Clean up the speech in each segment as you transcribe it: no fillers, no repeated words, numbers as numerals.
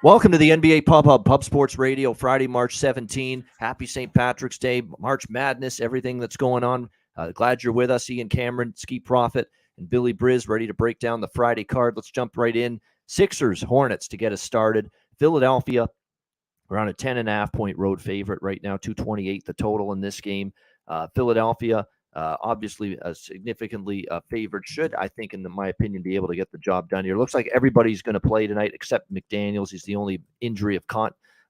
Welcome to the NBA Pub Hub, Pub Sports Radio, Friday, March 17. Happy St. Patrick's Day, March Madness, everything that's going on. Glad you're with us. Ian Cameron, Skee Prophet, and Billy Briz ready to break down the Friday card. Let's jump right in. Sixers, Hornets to get us started. Philadelphia, around a 10.5-point road favorite right now, 228 the total in this game. Philadelphia, obviously significantly favored, should, I think, in my opinion, be able to get the job done here. Looks like everybody's going to play tonight except McDaniels. He's the only injury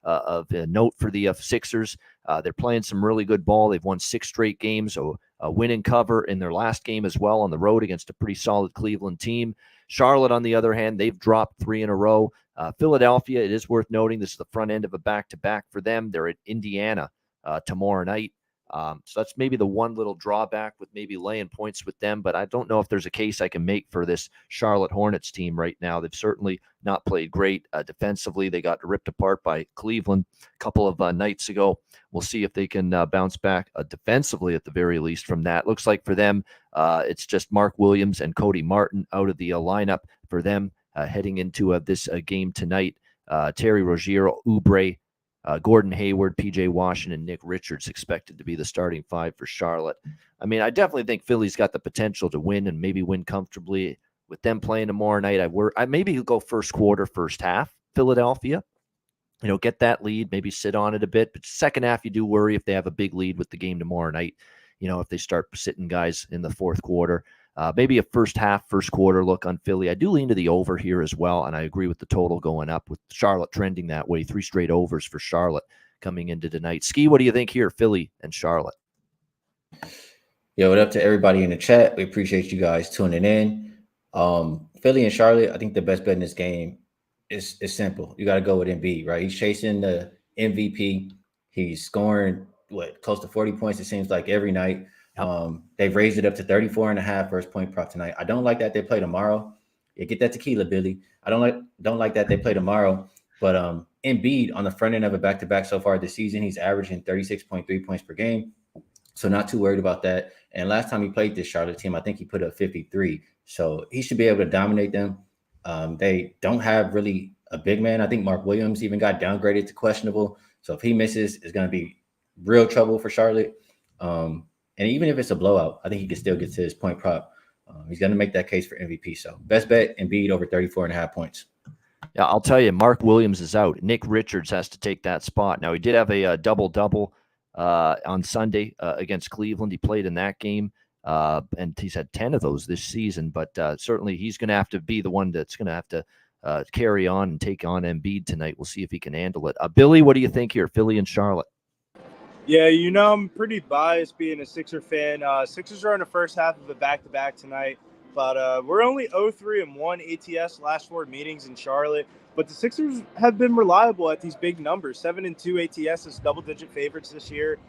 of note for the Sixers. They're playing some really good ball. They've won 6 straight games, so a win and cover in their last game as well on the road against a pretty solid Cleveland team. Charlotte, on the other hand, they've dropped 3 in a row. Philadelphia, it is worth noting, this is the front end of a back-to-back for them. They're at Indiana tomorrow night. So that's maybe the one little drawback with maybe laying points with them, but I don't know if there's a case I can make for this Charlotte Hornets team right now. They've certainly not played great defensively. They got ripped apart by Cleveland a couple of nights ago. We'll see if they can bounce back defensively at the very least from that. Looks like for them, it's just Mark Williams and Cody Martin out of the lineup for them heading into this game tonight. Terry Rozier, Oubre, Gordon Hayward, P.J. Washington, Nick Richards expected to be the starting 5 for Charlotte. I mean, I definitely think Philly's got the potential to win and maybe win comfortably. With them playing tomorrow night, I maybe go first quarter, first half, Philadelphia. Get that lead, maybe sit on it a bit. But second half, you do worry if they have a big lead with the game tomorrow night. If they start sitting guys in the fourth quarter. Maybe a first half, first quarter look on Philly. I do lean to the over here as well, and I agree with the total going up with Charlotte trending that way. 3 straight overs for Charlotte coming into tonight. Skee, what do you think here, Philly and Charlotte? Yo, what up to everybody in the chat? We appreciate you guys tuning in. Philly and Charlotte, I think the best bet in this game is simple. You got to go with Embiid, right? He's chasing the MVP. He's scoring, close to 40 points, it seems like, every night. They've raised it up to 34.5 first point prop tonight. I don't like that they play tomorrow. Yeah, get that tequila, Billy. I don't like that they play tomorrow. But Embiid on the front end of a back-to-back so far this season, he's averaging 36.3 points per game. So not too worried about that. And last time he played this Charlotte team, I think he put up 53. So he should be able to dominate them. They don't have really a big man. I think Mark Williams even got downgraded to questionable. So if he misses, it's going to be real trouble for Charlotte. And even if it's a blowout, I think he can still get to his point prop. He's going to make that case for MVP. So best bet, Embiid over 34.5 points. Yeah, I'll tell you, Mark Williams is out. Nick Richards has to take that spot. Now, he did have a double-double on Sunday against Cleveland. He played in that game, and he's had 10 of those this season. But certainly he's going to have to be the one that's going to have to carry on and take on Embiid tonight. We'll see if he can handle it. Billy, what do you think here, Philly and Charlotte? Yeah, I'm pretty biased being a Sixer fan. Sixers are in the first half of a back-to-back tonight, but we're only 0-3-1 ATS last 4 meetings in Charlotte. But the Sixers have been reliable at these big numbers. 7-2 ATS is double-digit favorites this year.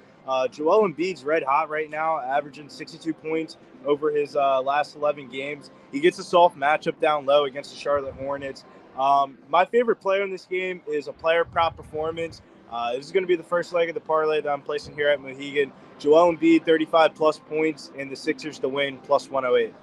Joel Embiid's red hot right now, averaging 62 points over his last 11 games. He gets a soft matchup down low against the Charlotte Hornets. My favorite player in this game is a player prop performance. This is going to be the first leg of the parlay that I'm placing here at Mohegan. Joel Embiid, 35-plus points, and the Sixers to win, plus 108.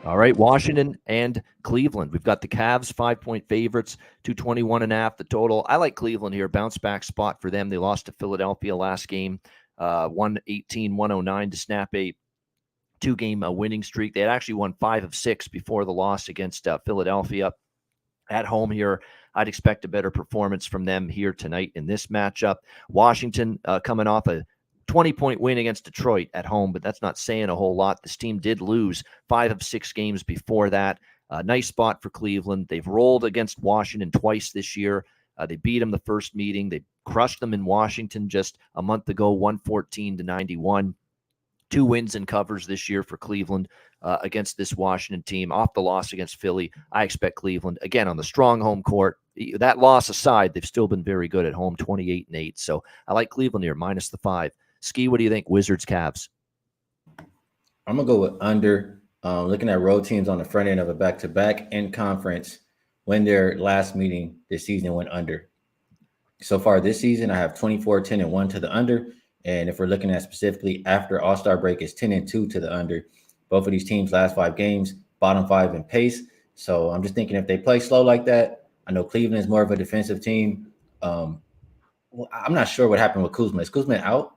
All right, Washington and Cleveland. We've got the Cavs, 5-point favorites, 221.5 the total. I like Cleveland here, bounce-back spot for them. They lost to Philadelphia last game, 118-109 to snap a 2-game winning streak. They had actually won 5 of 6 before the loss against Philadelphia. At home here, I'd expect a better performance from them here tonight in this matchup. Washington coming off a 20-point win against Detroit at home, but that's not saying a whole lot. This team did lose 5 of 6 games before that. Nice spot for Cleveland. They've rolled against Washington twice this year. They beat them the first meeting. They crushed them in Washington just a month ago, 114-91. 2 wins and covers this year for Cleveland against this Washington team. Off the loss against Philly, I expect Cleveland, again, on the strong home court. That loss aside, they've still been very good at home, 28-8. So I like Cleveland here, minus the 5. Skee, what do you think? Wizards, Cavs. I'm going to go with under. Looking at road teams on the front end of a back-to-back in conference, when their last meeting this season went under. So far this season, I have 24-10-1 to the under. And if we're looking at specifically after All-Star break, it's 10-2 to the under. Both of these teams last 5 games, bottom 5 in pace. So I'm just thinking if they play slow like that, I know Cleveland is more of a defensive team. Well, I'm not sure what happened with Kuzma. Is Kuzma out?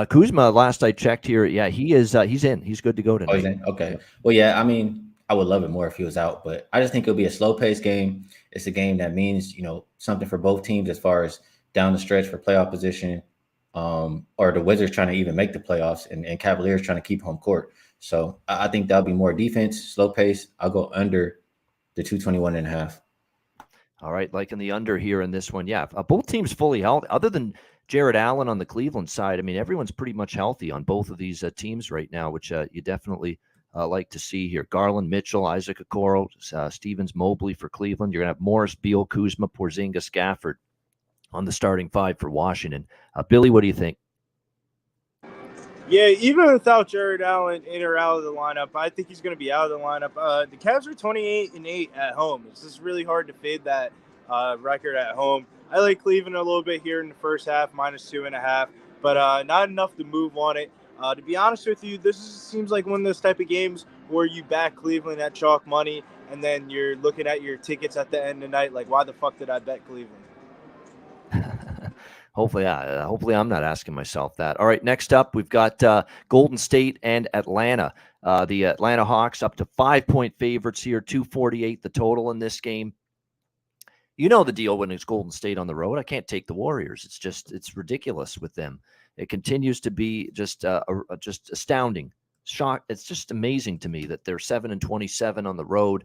Kuzma, last I checked here, yeah, he is. He's in. He's good to go tonight. Oh, he's in? Okay. Well, yeah, I mean, I would love it more if he was out, but I just think it'll be a slow-paced game. It's a game that means, something for both teams as far as down the stretch for playoff position, or the Wizards trying to even make the playoffs and Cavaliers trying to keep home court. So I think that'll be more defense, slow pace. I'll go under the 221.5. All right, like in the under here in this one, yeah. Both teams fully healthy, other than Jared Allen on the Cleveland side. I mean, everyone's pretty much healthy on both of these teams right now, which you definitely like to see here. Garland, Mitchell, Isaac Okoro, Stevens, Mobley for Cleveland. You're going to have Morris, Beal, Kuzma, Porzingis, Gafford on the starting five for Washington. Billy, what do you think? Yeah, even without Jared Allen in or out of the lineup, I think he's going to be out of the lineup. The Cavs are 28-8 at home. It's just really hard to fade that record at home. I like Cleveland a little bit here in the first half, -2.5, but not enough to move on it. To be honest with you, seems like one of those type of games where you back Cleveland at chalk money, and then you're looking at your tickets at the end of the night like, why the fuck did I bet Cleveland? Hopefully I'm not asking myself that. All right, next up, we've got Golden State and Atlanta. The Atlanta Hawks up to 5-point favorites here, 248 the total in this game. You know the deal when it's Golden State on the road. I can't take the Warriors. It's ridiculous with them. It continues to be just astounding. It's just amazing to me that they're 7-27 on the road.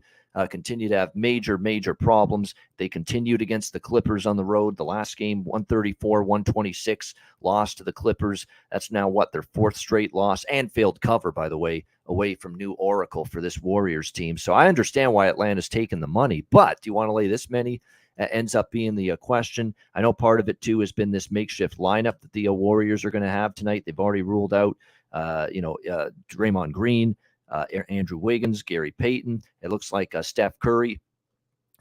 Continue to have major problems. They continued against the Clippers on the road. The last game, 134-126, lost to the Clippers. That's now their fourth straight loss and failed cover, by the way, away from New Oracle for this Warriors team. So I understand why Atlanta's taking the money, but do you want to lay this many? Ends up being the question. I know part of it, too, has been this makeshift lineup that the Warriors are going to have tonight. They've already ruled out, Draymond Green, Andrew Wiggins, Gary Payton. It looks like Steph Curry,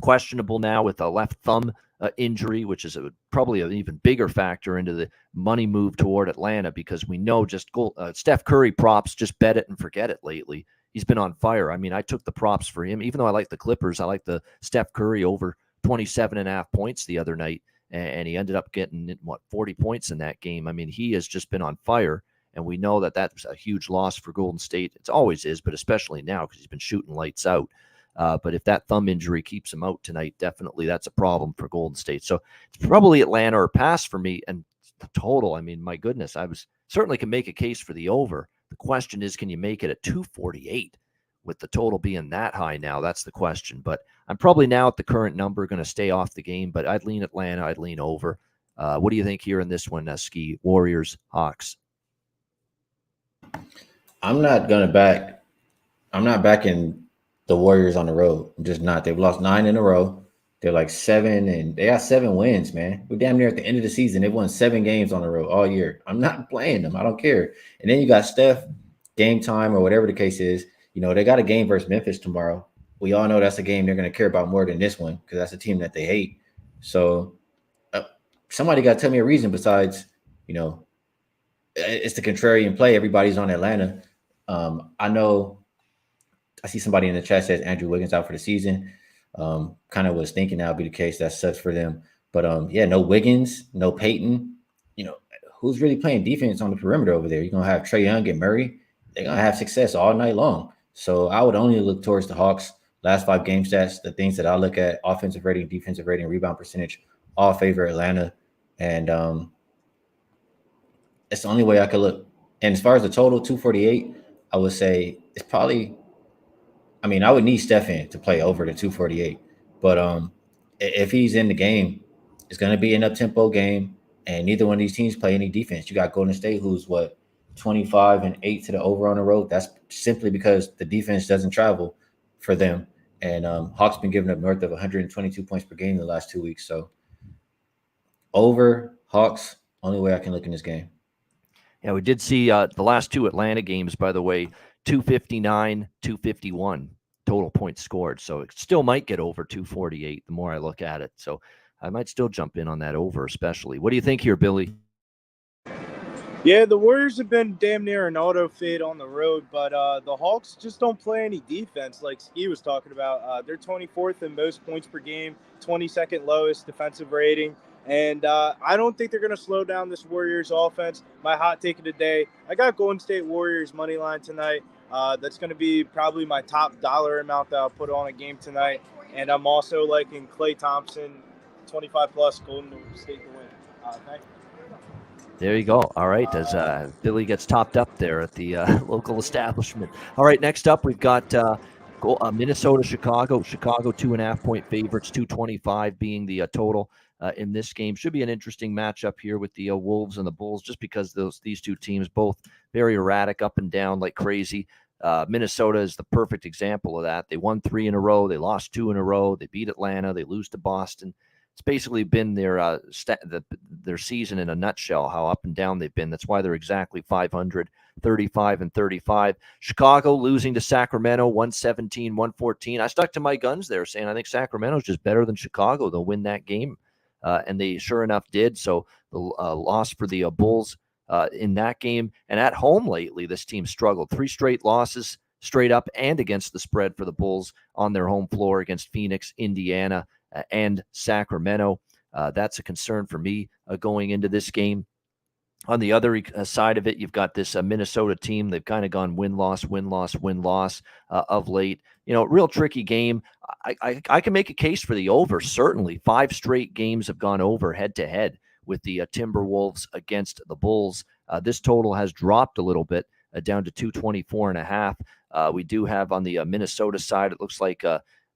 questionable now with a left thumb injury, which is probably an even bigger factor into the money move toward Atlanta, because we know Steph Curry props, just bet it and forget it lately. He's been on fire. I mean, I took the props for him. Even though I like the Clippers, I like the Steph Curry over 27.5 points the other night, and he ended up getting 40 points in that game. I mean, he has just been on fire, and we know that that's a huge loss for Golden State. It always is, but especially now because he's been shooting lights out. But if that thumb injury keeps him out tonight, definitely that's a problem for Golden State. So it's probably Atlanta or pass for me. And the total, I mean, my goodness, certainly can make a case for the over. The question is, can you make it at 248? With the total being that high now, that's the question. But I'm probably now at the current number going to stay off the game, but I'd lean Atlanta. I'd lean over. What do you think here in this one, Skee? Warriors, Hawks? I'm not backing the Warriors on the road. I'm just not. They've lost 9 in a row. They're like 7, and they got 7 wins, man. We're damn near at the end of the season. They've won 7 games on the road all year. I'm not playing them. I don't care. And then you got Steph, game time or whatever the case is. They got a game versus Memphis tomorrow. We all know that's a game they're going to care about more than this one because that's a team that they hate. So somebody got to tell me a reason besides, it's the contrarian play. Everybody's on Atlanta. I know I see somebody in the chat says Andrew Wiggins out for the season. Kind of was thinking that would be the case. That sucks for them. But, no Wiggins, no Peyton. Who's really playing defense on the perimeter over there? You're going to have Trae Young and Murray. They're going to have success all night long. So I would only look towards the Hawks. Last 5 game stats, the things that I look at, offensive rating, defensive rating, rebound percentage, all favor Atlanta. And it's the only way I could look. And as far as the total, 248, I would say it's probably – I would need Steph in to play over the 248. But if he's in the game, it's going to be an up-tempo game, and neither one of these teams play any defense. You got Golden State, who's 25-8 to the over on the road. That's simply because the defense doesn't travel for them. And Hawks been giving up north of 122 points per game in the last 2 weeks. So over Hawks, only way I can look in this game. Yeah, we did see the last 2 Atlanta games, by the way, 259, 251 total points scored. So it still might get over 248 the more I look at it. So I might still jump in on that over especially. What do you think here, Billy? Yeah, the Warriors have been damn near an auto fade on the road, but the Hawks just don't play any defense like Skee was talking about. They're 24th in most points per game, 22nd lowest defensive rating. And I don't think they're going to slow down this Warriors offense. My hot take of the day, I got Golden State Warriors money line tonight. That's going to be probably my top dollar amount that I'll put on a game tonight. And I'm also liking Klay Thompson, 25 plus Golden State to win. Thank you. There you go. All right, as Billy gets topped up there at the local establishment. All right, next up we've got Minnesota, Chicago. Chicago 2.5-point favorites, 225 being the total in this game. Should be an interesting matchup here with the Wolves and the Bulls, just because these two teams both very erratic, up and down like crazy. Minnesota is the perfect example of that. They won 3 in a row. They lost 2 in a row. They beat Atlanta. They lose to Boston. It's basically been their season in a nutshell, how up and down they've been. That's why they're exactly 500, 35 and 35. Chicago losing to Sacramento, 117-114. I stuck to my guns there, saying I think Sacramento's just better than Chicago. They'll win that game, and they sure enough did. So the loss for the Bulls in that game. And at home lately, this team struggled. 3 straight losses straight up and against the spread for the Bulls on their home floor against Phoenix, Indiana, and Sacramento. That's a concern for me going into this game. On the other side of it, you've got this Minnesota team. They've kind of gone win-loss, win-loss, win-loss of late. You know, real tricky game. I can make a case for the over, certainly. 5 straight games have gone over head-to-head with the Timberwolves against the Bulls. This total has dropped a little bit down to 224.5. We do have on the Minnesota side, it looks like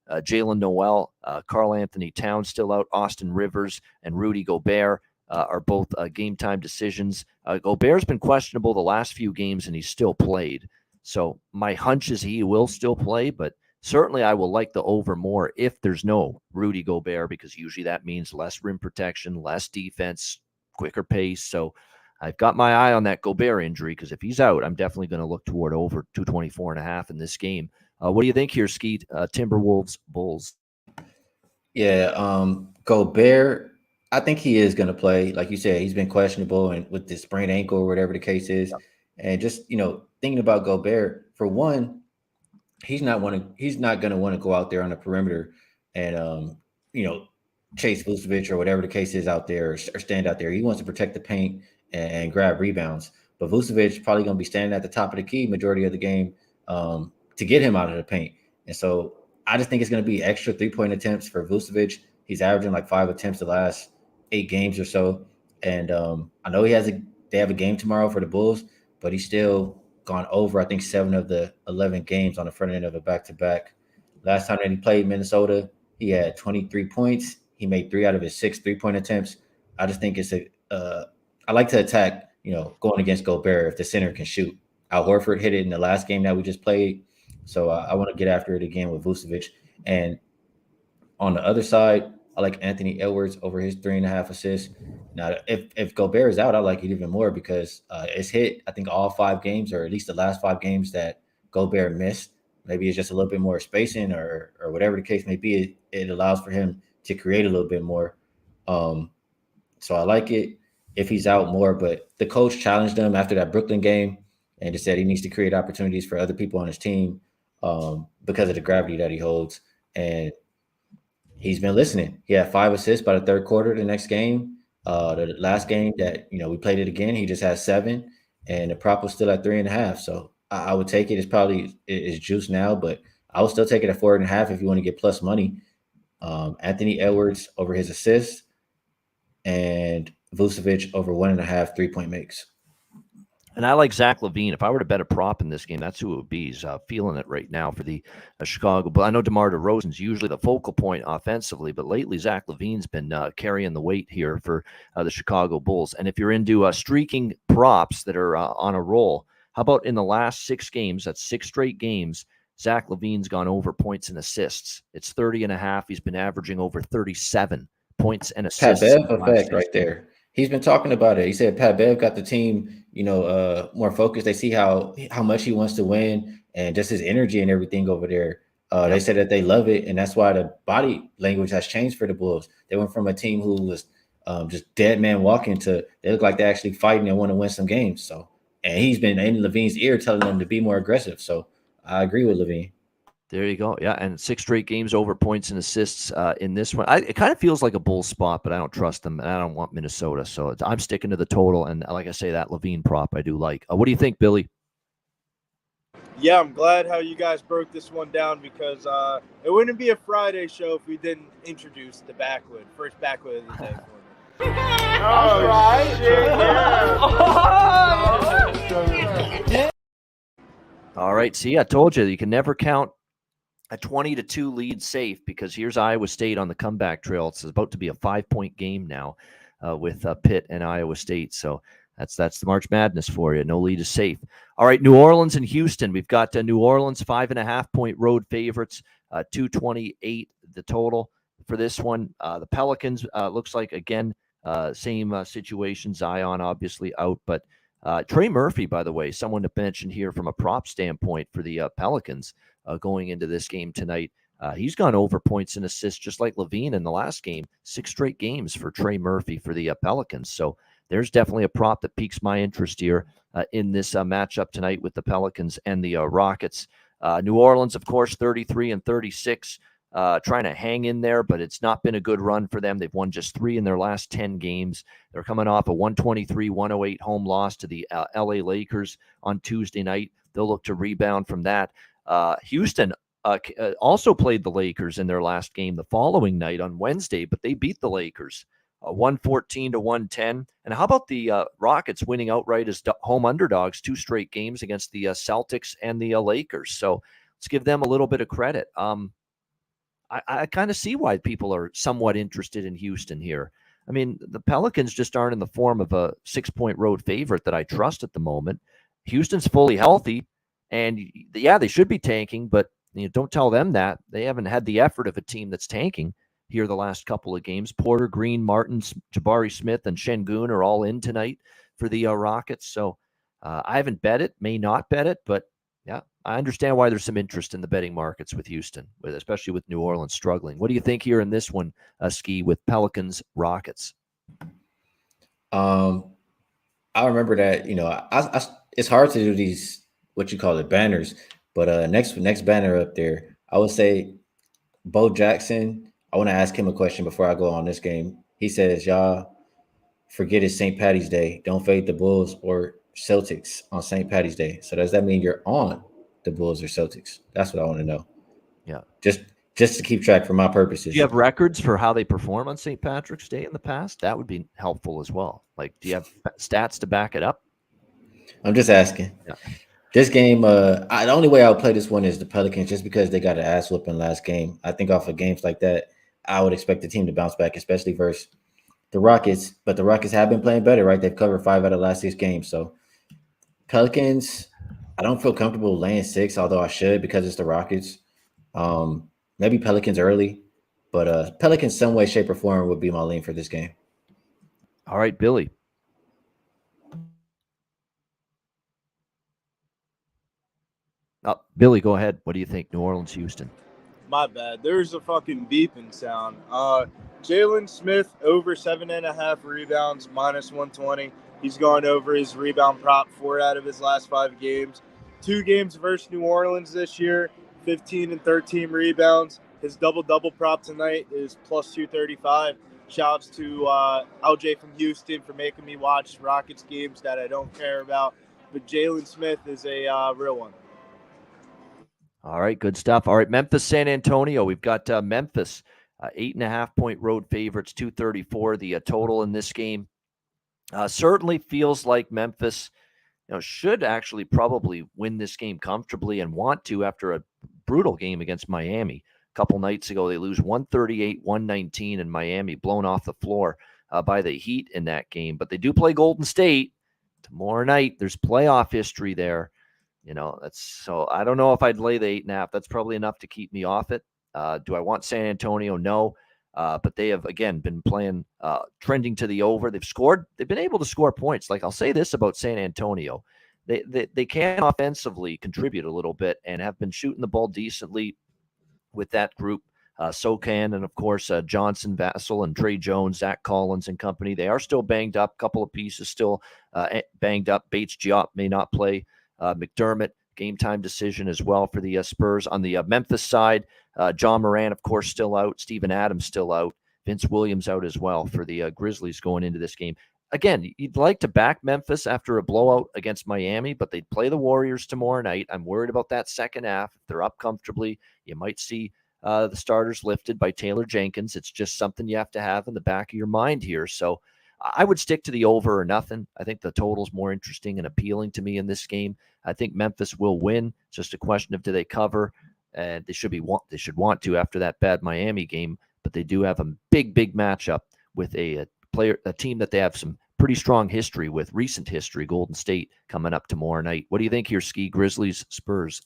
Jalen Noel, Karl Anthony Towns still out, Austin Rivers, and Rudy Gobert are both game time decisions. Gobert's been questionable the last few games, and he's still played. So my hunch is he will still play, but certainly I will like the over more if there's no Rudy Gobert, because usually that means less rim protection, less defense, quicker pace. So I've got my eye on that Gobert injury, because if he's out, I'm definitely going to look toward over 224.5 in this game. What do you think here, Skee? Timberwolves, Bulls. Yeah, Gobert, I think he is going to play. Like you said, he's been questionable and with the sprained ankle or whatever the case is. Yep. And just, thinking about Gobert, for one, he's not going to want to go out there on the perimeter and, chase Vucevic or whatever the case is out there or stand out there. He wants to protect the paint and grab rebounds. But Vucevic probably going to be standing at the top of the key majority of the game to get him out of the paint. And so I just think it's going to be extra 3-point attempts for Vucevic. He's averaging like 5 attempts the last 8 games or so. And I know they have a game tomorrow for the Bulls, but he's still gone over, I think, 7 of the 11 games on the front end of a back-to-back. Last time that he played Minnesota, he had 23 points. He made 3 out of his 6 3-point attempts. I just think I like to attack, going against Gobert if the center can shoot. Al Horford hit it in the last game that we just played. So I want to get after it again with Vucevic. And on the other side, I like Anthony Edwards over his 3.5 assists. Now, if Gobert is out, I like it even more because it's hit, I think, all 5 games, or at least the last 5 games that Gobert missed. Maybe it's just a little bit more spacing or whatever the case may be. It allows for him to create a little bit more. So I like it if he's out more. But the coach challenged him after that Brooklyn game and just said he needs to create opportunities for other people on his team because of the gravity that he holds. And he's been listening. He had 5 assists by the third quarter the next game. The last game that, we played it again, he just had 7, and the prop was still at 3.5. So I would take it. It's juice now, but I would still take it at 4.5 if you want to get plus money. Anthony Edwards over his assists and Vucevic over 1.5 3-point makes. And I like Zach LaVine. If I were to bet a prop in this game, that's who it would be. He's feeling it right now for the Chicago. But I know DeMar DeRozan's usually the focal point offensively, but lately Zach LaVine's been carrying the weight here for the Chicago Bulls. And if you're into streaking props that are on a roll, how about in the last 6 games, that's 6 straight games, Zach LaVine's gone over points and assists. It's 30.5. He's been averaging over 37 points and assists. Pat Bev effect right there. He's been talking about it. He said Pat Bev got the team, more focused. They see how much he wants to win and just his energy and everything over there. They said that they love it, and that's why the body language has changed for the Bulls. They went from a team who was just dead man walking to. They look like they're actually fighting and want to win some games. So, and he's been in Levine's ear telling them to be more aggressive. So I agree with Levine. There you go. Yeah, and 6 straight games over points and assists in this one. It kind of feels like a Bulls spot, but I don't trust them, and I don't want Minnesota. So I'm sticking to the total. And like I say, that Levine prop I do like. What do you think, Billy? Yeah, I'm glad how you guys broke this one down because it wouldn't be a Friday show if we didn't introduce the backwood, first backwood of the day for me. All right. Yeah. All right. See, I told you can never count a 20-2 lead safe because here's Iowa State on the comeback trail. It's about to be a 5-point game now with Pitt and Iowa State. So that's the March Madness for you. No lead is safe. All right, New Orleans and Houston. We've got New Orleans 5.5-point road favorites, 228 the total for this one. The Pelicans looks like again same situation. Zion obviously out, but Trey Murphy, by the way, someone to mention here from a prop standpoint for the Pelicans going into this game tonight. He's gone over points and assists just like Levine in the last game. 6 straight games for Trey Murphy for the Pelicans. So there's definitely a prop that piques my interest here in this matchup tonight with the Pelicans and the Rockets. New Orleans, of course, 33-36, trying to hang in there, but it's not been a good run for them. They've won just 3 in their last 10 games. They're coming off a 123-108 home loss to the LA Lakers on Tuesday night. They'll look to rebound from that. Houston also played the Lakers in their last game the following night on Wednesday, but they beat the Lakers 114-110. And how about the Rockets winning outright as home underdogs 2 straight games against the Celtics and the Lakers? So let's give them a little bit of credit. I kind of see why people are somewhat interested in Houston here. I mean, the Pelicans just aren't in the form of a 6-point road favorite that I trust at the moment. Houston's fully healthy, and yeah, they should be tanking, but don't tell them that. They haven't had the effort of a team that's tanking here the last couple of games. Porter, Green, Martins, Jabari Smith, and Şengün are all in tonight for the Rockets. So I haven't bet it, may not bet it, but yeah, I understand why there's some interest in the betting markets with Houston, especially with New Orleans struggling. What do you think here in this one, Skee, with Pelicans, Rockets? I remember that, it's hard to do these, what you call it, banners, but next banner up there, I would say Bo Jackson. I want to ask him a question before I go on this game. He says, y'all forget it's St. Patty's Day. Don't fade the Bulls or Celtics on St. Patty's Day. So does that mean you're on the Bulls or Celtics? That's what I want to know. Yeah. Just to keep track for my purposes. Do you have records for how they perform on St. Patrick's Day in the past? That would be helpful as well. Like, do you have stats to back it up? I'm just asking. Yeah. This game, the only way I would play this one is the Pelicans, just because they got an ass whooping last game. I think off of games like that, I would expect the team to bounce back, especially versus the Rockets. But the Rockets have been playing better, right? They've covered 5 out of the last 6 games. So Pelicans, I don't feel comfortable laying 6, although I should because it's the Rockets. Maybe Pelicans early, but Pelicans some way, shape, or form would be my lean for this game. All right, Billy. Billy, go ahead. What do you think? New Orleans, Houston. My bad. There's a fucking beeping sound. Jalen Smith over 7.5 rebounds, -120. He's gone over his rebound prop 4 out of his last 5 games. 2 games versus New Orleans this year, 15 and 13 rebounds. His double-double prop tonight is +235. Shouts to LJ from Houston for making me watch Rockets games that I don't care about. But Jalen Smith is a real one. All right, good stuff. All right, Memphis, San Antonio. We've got Memphis, 8.5-point road favorites, 234 the total in this game. Certainly feels like Memphis, should actually probably win this game comfortably and want to after a brutal game against Miami. A couple nights ago, they lose 138-119 in Miami, blown off the floor by the Heat in that game. But they do play Golden State tomorrow night. There's playoff history there. So I don't know if I'd lay the 8.5. That's probably enough to keep me off it. Do I want San Antonio? No. But they have, again, been playing, trending to the over. They've been able to score points. Like, I'll say this about San Antonio. They can offensively contribute a little bit and have been shooting the ball decently with that group. Sokan, and of course Johnson, Vassell, and Trey Jones, Zach Collins and company. They are still banged up. A couple of pieces still banged up. Bates Diop may not play. McDermott, game time decision as well for the Spurs. On the Memphis side, John Moran, of course, still out. Steven Adams still out. Vince Williams out as well for the Grizzlies going into this game. Again, you'd like to back Memphis after a blowout against Miami, but they'd play the Warriors tomorrow night. I'm worried about that second half. If they're up comfortably, you might see the starters lifted by Taylor Jenkins. It's just something you have to have in the back of your mind here. So I would stick to the over or nothing. I think the total's more interesting and appealing to me in this game. I think Memphis will win. It's just a question of do they cover, and they should want to after that bad Miami game. But they do have a big matchup with a team that they have some pretty strong history with, recent history, Golden State, coming up tomorrow night. What do you think here, Skee? Grizzlies, Spurs?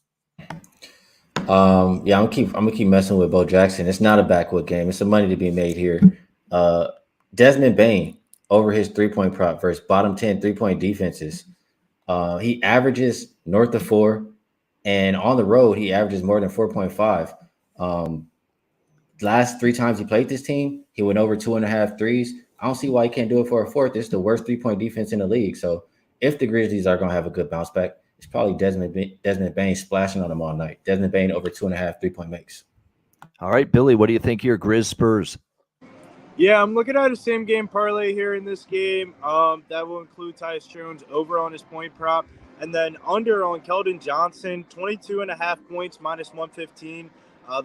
I'm gonna keep messing with Bo Jackson. It's not a backwood game. It's some money to be made here. Desmond Bane over his 3-point prop versus bottom 10 3-point defenses. He averages north of 4, and on the road he averages more than 4.5. Last 3 times he played this team, he went over 2.5 threes. I don't see why he can't do it for a fourth. It's the worst 3-point defense in the league. So if the Grizzlies are going to have a good bounce back, it's probably Desmond Bane splashing on them all night. Desmond Bane over 2.5 3-point makes. All right, Billy, what do you think here, Grizz Spurs? Yeah, I'm looking at a same game parlay here in this game. That will include Tyus Jones over on his point prop, and then under on Keldon Johnson, 22.5 points, minus 115.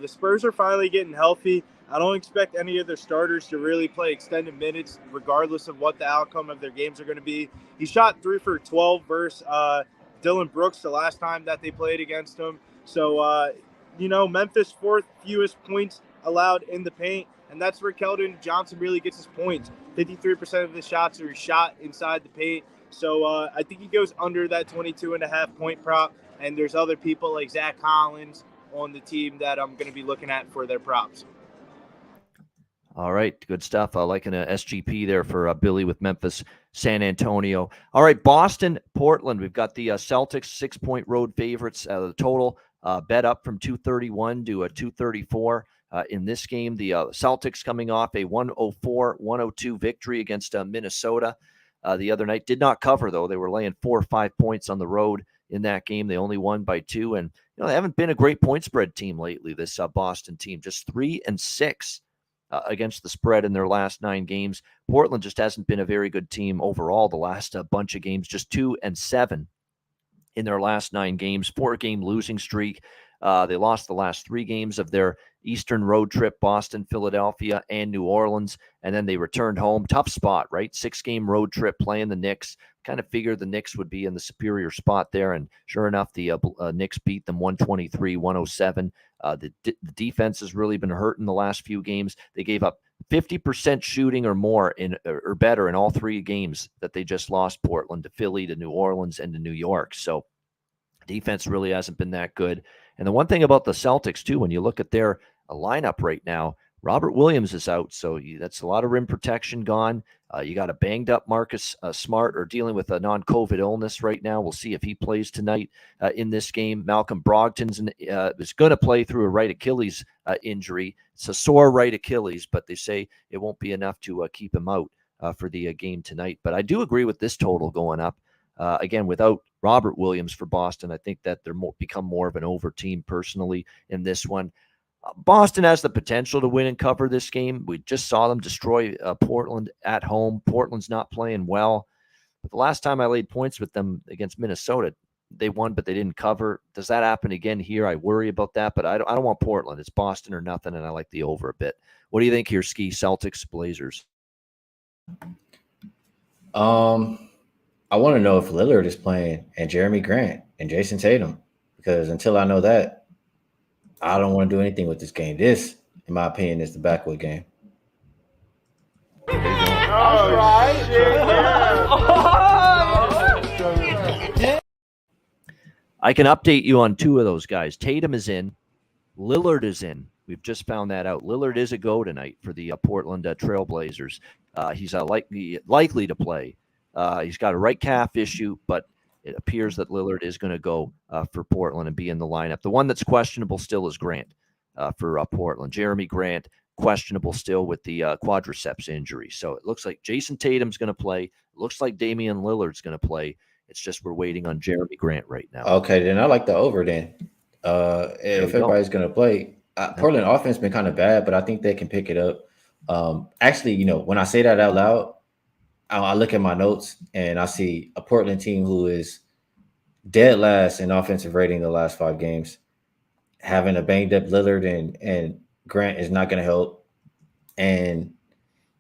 The Spurs are finally getting healthy. I don't expect any of their starters to really play extended minutes, regardless of what the outcome of their games are going to be. He shot 3 for 12 versus Dylan Brooks the last time that they played against him. So, Memphis 4th fewest points allowed in the paint, and that's where Keldon Johnson really gets his points. 53% of the shots are shot inside the paint. So I think he goes under that 22.5 point prop, and there's other people like Zach Collins on the team that I'm going to be looking at for their props. All right, good stuff. Liking a SGP there for Billy with Memphis, San Antonio. All right, Boston, Portland. We've got the Celtics 6-point road favorites. The total bet up from 231 to 234 in this game. The Celtics coming off a 104-102 victory against Minnesota the other night. Did not cover, though. They were laying 4 or 5 points on the road in that game. They only won by 2. And, they haven't been a great point spread team lately, this Boston team. Just 3-6. Against the spread in their last 9 games. Portland just hasn't been a very good team overall the last bunch of games, just 2-7 in their last 9 games, 4-game losing streak. They lost the last 3 games of their Eastern road trip, Boston, Philadelphia, and New Orleans, and then they returned home. Tough spot, right? 6-game road trip playing the Knicks. Kind of figured the Knicks would be in the superior spot there, and sure enough, the Knicks beat them 123-107. The defense has really been hurt in the last few games. They gave up 50% shooting or more or better in all 3 games that they just lost, Portland, to Philly, to New Orleans, and to New York. So defense really hasn't been that good. And the one thing about the Celtics, too, when you look at their lineup right now, Robert Williams is out, so that's a lot of rim protection gone. You got a banged-up Marcus Smart, or dealing with a non-COVID illness right now. We'll see if he plays tonight in this game. Malcolm Brogdon is going to play through a right Achilles injury. It's a sore right Achilles, but they say it won't be enough to keep him out for the game tonight. But I do agree with this total going up. Again, without Robert Williams for Boston, I think that they're become more of an over team personally in this one. Boston has the potential to win and cover this game. We just saw them destroy Portland at home. Portland's not playing well. But the last time I laid points with them against Minnesota, they won, but they didn't cover. Does that happen again here? I worry about that, but I don't want Portland. It's Boston or nothing, and I like the over a bit. What do you think here, Skee? Celtics, Blazers? I want to know if Lillard is playing and Jeremy Grant and Jason Tatum, because until I know that, I don't want to do anything with this game. This, in my opinion, is the backwood game. All right. Yeah. I can update you on 2 of those guys. Tatum is in. Lillard is in. We've just found that out. Lillard is a go tonight for the Portland Trailblazers. He's likely to play. He's got a right calf issue, but it appears that Lillard is going to go for Portland and be in the lineup. The one that's questionable still is Grant. for Portland. Jeremy Grant, questionable still with the quadriceps injury. So it looks like Jason Tatum's going to play. It looks like Damian Lillard's going to play. It's just we're waiting on Jeremy Grant right now. Okay, then I like the over then. If everybody's going to play, Portland offense been kind of bad, but I think they can pick it up. Actually, when I say that out loud, I look at my notes and I see a Portland team who is dead last in offensive rating the last 5 games. Having a banged up Lillard and Grant is not going to help. And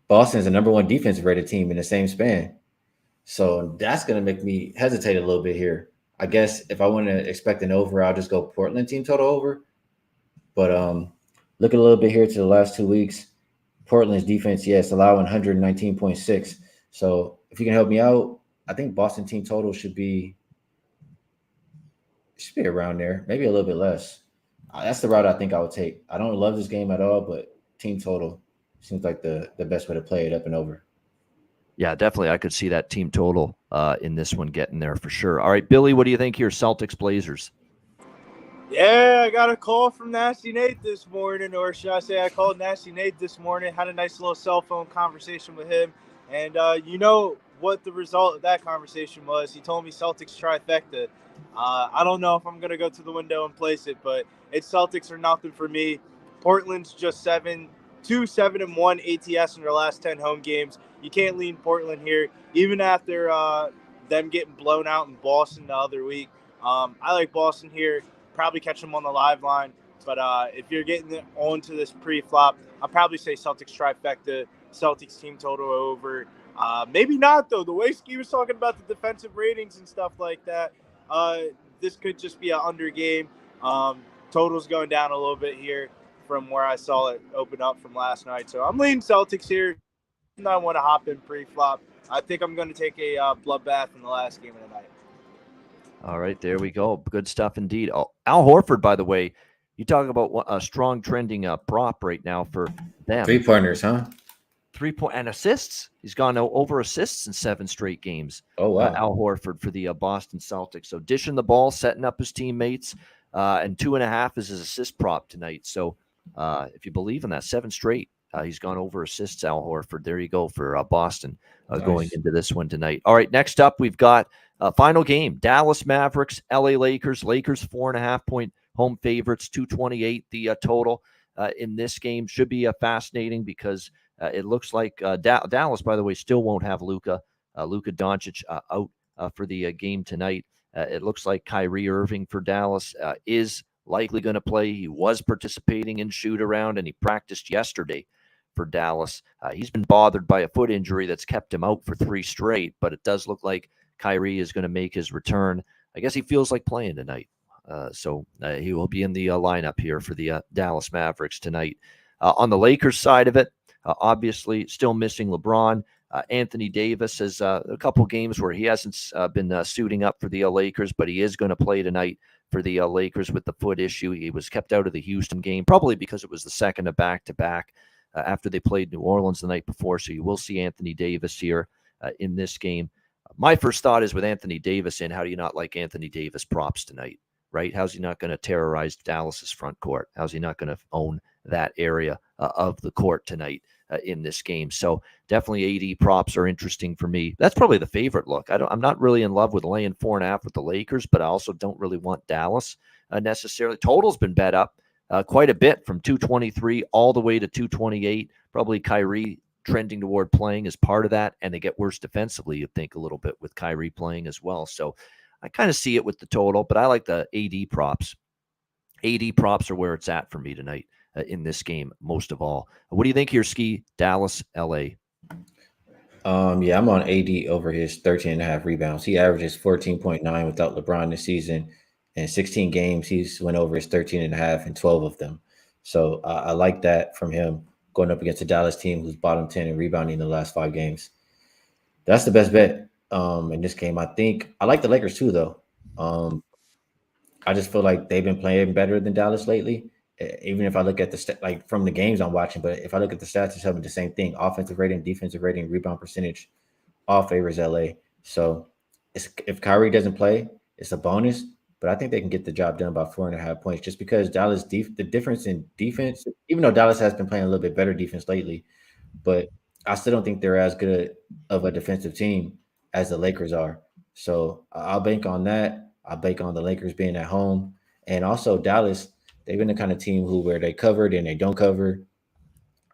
Boston's the number 1 defensive rated team in the same span. So that's going to make me hesitate a little bit here. I guess if I want to expect an over, I'll just go Portland team total over. But look a little bit here to the last 2 weeks. Portland's defense, yes, allowing 119.6. So if you can help me out, I think Boston team total should be around there, maybe a little bit less. That's the route I think I would take. I don't love this game at all, but team total seems like the best way to play it up and over. Yeah, definitely. I could see that team total in this one getting there for sure. All right, Billy, what do you think here? Celtics Blazers. Yeah, I got a call from Nasty Nate this morning, or should I say I called Nasty Nate this morning, had a nice little cell phone conversation with him. And you know what the result of that conversation was? He told me Celtics trifecta. I don't know if I'm going to go to the window and place it, but it's Celtics or nothing for me. Portland's just 7-1 ATS in their last 10 home games. You can't lean Portland here, even after them getting blown out in Boston the other week. I like Boston here. Probably catch them on the live line. But if you're getting onto this pre-flop, I'll probably say Celtics trifecta, Celtics team total over. Maybe not, though. The way Skee was talking about the defensive ratings and stuff like that, this could just be an under game. Total's going down a little bit here from where I saw it open up from last night. So I'm leaning Celtics here. I want to hop in pre-flop. I think I'm going to take a bloodbath in the last game of the night. All right, there we go. Good stuff indeed. Oh, Al Horford, by the way, you talk about a strong trending prop right now for them. 3-pointers, huh? 3-point and assists. He's gone over assists in 7 straight games. Oh, wow. Al Horford for the Boston Celtics. So dishing the ball, setting up his teammates, and 2.5 is his assist prop tonight. So if you believe in that, 7 straight, he's gone over assists, Al Horford. There you go for Boston going into this one tonight. All right, next up, we've got final game. Dallas Mavericks, LA Lakers. Lakers 4.5-point home favorites, 228 the total in this game. Should be fascinating because it looks like Dallas, by the way, still won't have Luka Doncic out for the game tonight. It looks like Kyrie Irving for Dallas is likely going to play. He was participating in shoot-around, and he practiced yesterday for Dallas. He's been bothered by a foot injury that's kept him out for 3 straight, but it does look like Kyrie is going to make his return. I guess he feels like playing tonight. So he will be in the lineup here for the Dallas Mavericks tonight. On the Lakers side of it, obviously still missing LeBron. Anthony Davis has a couple games where he hasn't been suiting up for the Lakers, but he is going to play tonight for the Lakers with the foot issue. He was kept out of the Houston game, probably because it was the second of back-to-back after they played New Orleans the night before. So you will see Anthony Davis here in this game. My first thought is with Anthony Davis in, how do you not like Anthony Davis props tonight, right? How's he not going to terrorize Dallas's front court? How's he not going to own that area of the court tonight in this game? So definitely AD props are interesting for me. That's probably the favorite look. I'm not really in love with laying 4.5 with the Lakers, but I also don't really want Dallas necessarily. Total's been bet up quite a bit from 223 all the way to 228. Probably Kyrie trending toward playing is part of that, and they get worse defensively, you'd think, a little bit with Kyrie playing as well. So I kind of see it with the total, but I like the AD props. AD props are where it's at for me tonight in this game, most of all. What do you think here, Skee? Dallas, LA? Yeah, I'm on AD over his 13.5 rebounds. He averages 14.9 without LeBron this season. In 16 games, he's went over his 13.5 in 12 of them. So I like that from him going up against a Dallas team who's bottom 10 in rebounding in the last 5 games. That's the best bet in this game. I think I like the Lakers too, though. I just feel like they've been playing better than Dallas lately. Even if I look at the from the games I'm watching, but if I look at the stats, it's having the same thing: offensive rating, defensive rating, rebound percentage, all favors LA. So if Kyrie doesn't play, it's a bonus. but I think they can get the job done by 4.5 points just because Dallas, the difference in defense, even though Dallas has been playing a little bit better defense lately, but I still don't think they're as good of a defensive team as the Lakers are. So I'll bank on that. I'll bank on the Lakers being at home. And also Dallas, they've been the kind of team where they covered and they don't cover.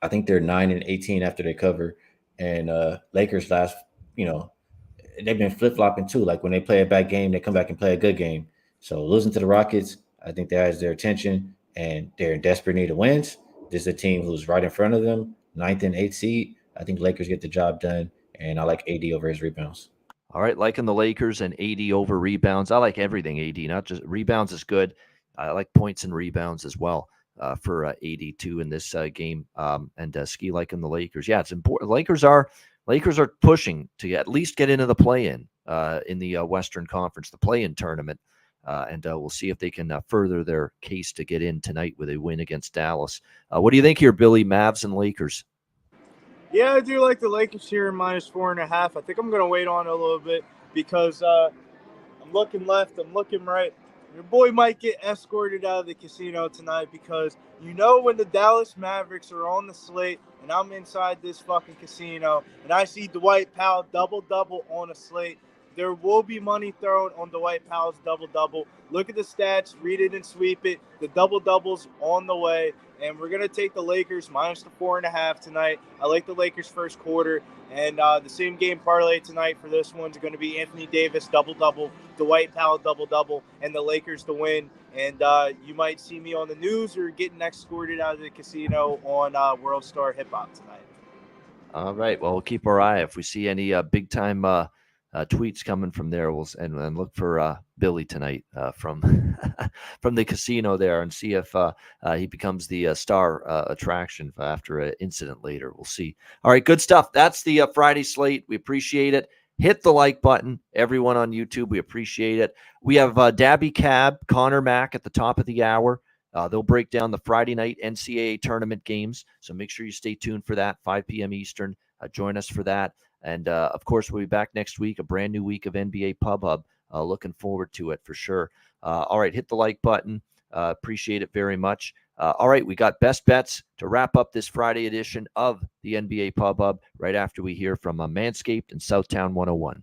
I think they're 9-18 after they cover. And Lakers they've been flip-flopping too. Like when they play a bad game, they come back and play a good game. So losing to the Rockets, I think that has their attention, and they're in desperate need of wins. This is a team who's right in front of them, 9th and 8th seed. I think Lakers get the job done, and I like AD over his rebounds. All right, liking the Lakers and AD over rebounds. I like everything AD, not just rebounds is good. I like points and rebounds as well for AD too in this game. And Skee liking the Lakers. Yeah, it's important. Lakers are pushing to at least get into the play-in in the Western Conference, the play-in tournament. And we'll see if they can further their case to get in tonight with a win against Dallas. What do you think here, Billy? Mavs and Lakers? Yeah, I do like the Lakers here -4.5. I think I'm going to wait on it a little bit because I'm looking left, I'm looking right. Your boy might get escorted out of the casino tonight because when the Dallas Mavericks are on the slate and I'm inside this fucking casino and I see Dwight Powell double-double on a slate, there will be money thrown on Dwight Powell's double-double. Look at the stats, read it and sweep it. The double-double's on the way, and we're going to take the Lakers -4.5 tonight. I like the Lakers first quarter, and the same game parlay tonight for this one's going to be Anthony Davis double-double, Dwight Powell double-double, and the Lakers to win. And you might see me on the news or getting escorted out of the casino on World Star Hip Hop tonight. All right, well, we'll keep our eye. If we see any big-time tweets coming from there, and look for Billy tonight from from the casino there, and see if he becomes the star attraction after an incident later. We'll see. All right, good stuff. That's the Friday slate. We appreciate it. Hit the like button, everyone on YouTube. We appreciate it. We have Dabby Cab, Connor Mack at the top of the hour. They'll break down the Friday night NCAA tournament games, so make sure you stay tuned for that, 5 p.m. Eastern. Join us for that. And, of course, we'll be back next week, a brand new week of NBA Pub Hub. Looking forward to it for sure. All right, hit the like button. Appreciate it very much. All right, we got best bets to wrap up this Friday edition of the NBA Pub Hub right after we hear from Manscaped and Southtown 101.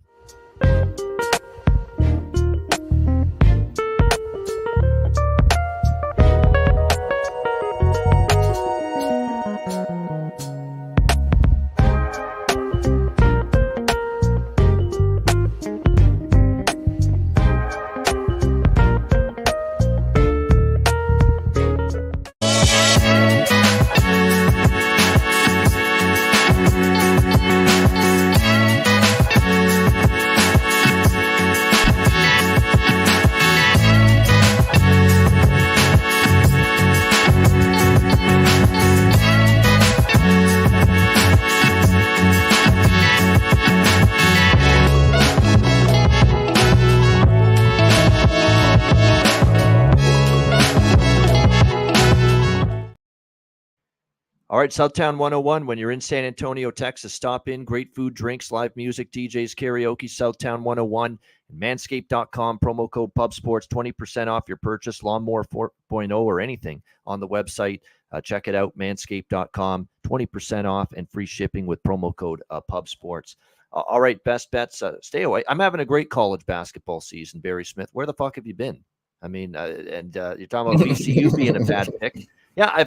All right, Southtown 101, when you're in San Antonio, Texas, stop in. Great food, drinks, live music, DJs, karaoke, Southtown 101, manscaped.com, promo code PUBSPORTS, 20% off your purchase, Lawnmower 4.0 or anything on the website. Check it out, manscaped.com, 20% off and free shipping with promo code PUBSPORTS. All right, best bets, stay away. I'm having a great college basketball season, Barry Smith. Where the fuck have you been? I mean, you're talking about VCU being a bad pick. Yeah, I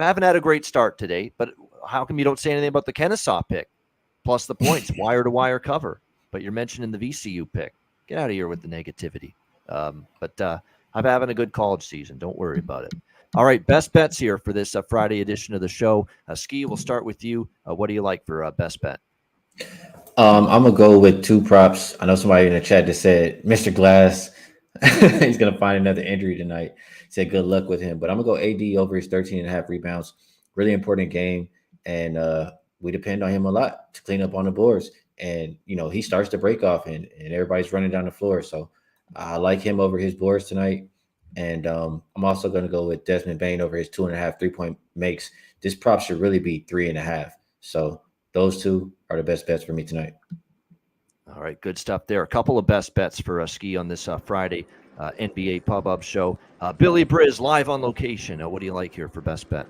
haven't had a great start today, but how come you don't say anything about the Kennesaw pick plus the points, wire to wire cover? But you're mentioning the VCU pick. Get out of here with the negativity. But I'm having a good college season. Don't worry about it. All right, best bets here for this Friday edition of the show. Skee, we'll start with you. What do you like for best bet? I'm gonna go with two props. I know somebody in the chat that said Mr. Glass. He's gonna find another injury tonight. Said good luck with him, but I'm gonna go AD over his 13.5 rebounds. Really important game, and we depend on him a lot to clean up on the boards. And he starts to break off, and everybody's running down the floor. So I like him over his boards tonight. And I'm also gonna go with Desmond Bane over his 2.5 3-point makes. This prop should really be 3.5. So those two are the best bets for me tonight. All right, good stuff there. A couple of best bets for Skee on this Friday. NBA Pub Up Show. Billy Briz live on location. What do you like here for best bet?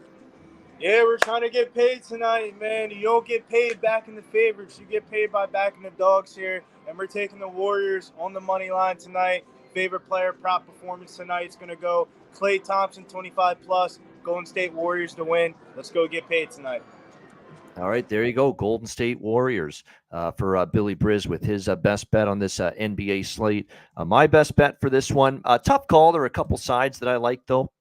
Yeah, we're trying to get paid tonight, man. You don't get paid back in the favorites. You get paid by backing the dogs here. And we're taking the Warriors on the money line tonight. Favorite player prop performance tonight is going to go Klay Thompson, 25+. Golden State Warriors to win. Let's go get paid tonight. All right, there you go. Golden State Warriors for Billy Briz with his best bet on this NBA slate. My best bet for this one, tough call. There are a couple sides that I like, though.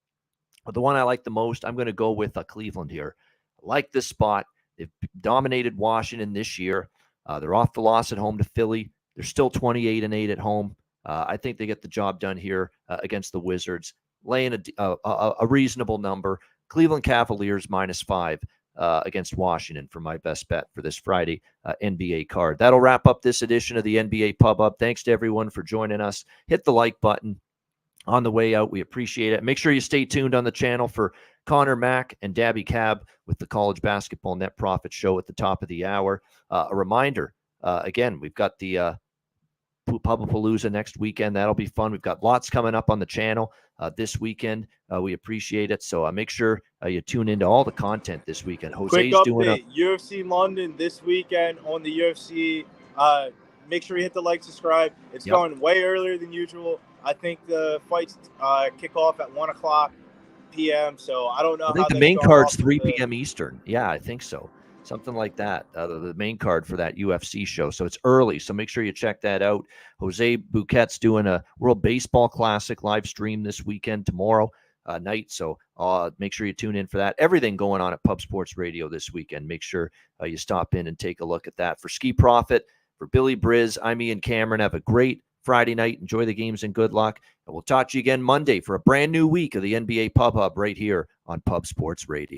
But the one I like the most, I'm going to go with Cleveland here. I like this spot. They've dominated Washington this year. They're off the loss at home to Philly. They're still 28-8 at home. I think they get the job done here against the Wizards, laying a reasonable number. Cleveland Cavaliers -5. Against Washington for my best bet for this Friday NBA card. That'll wrap up this edition of the NBA Pub Up. Thanks to everyone for joining us. Hit the like button on the way out. We appreciate it. Make sure you stay tuned on the channel for Connor Mack and Dabby Cab with the College Basketball Net Profit Show at the top of the hour. A reminder, again, we've got the Pubapalooza next weekend. That'll be fun. We've got lots coming up on the channel this weekend. We appreciate it. So make sure you tune into all the content this weekend. Quick Jose's update, doing UFC London this weekend on the UFC. Make sure you hit the like, subscribe. It's going way earlier than usual. I think the fights kick off at 1 o'clock p.m. So I don't know. I think the main card's 3 p.m. Eastern. Yeah, I think so. Something like that, the main card for that UFC show. So it's early, so make sure you check that out. Jose Bouquet's doing a World Baseball Classic live stream this weekend, tomorrow night. So make sure you tune in for that. Everything going on at Pub Sports Radio this weekend. Make sure you stop in and take a look at that. For Skee Profit, for Billy Briz, I'm Ian Cameron. Have a great Friday night. Enjoy the games and good luck. And we'll talk to you again Monday for a brand new week of the NBA Pub Hub right here on Pub Sports Radio.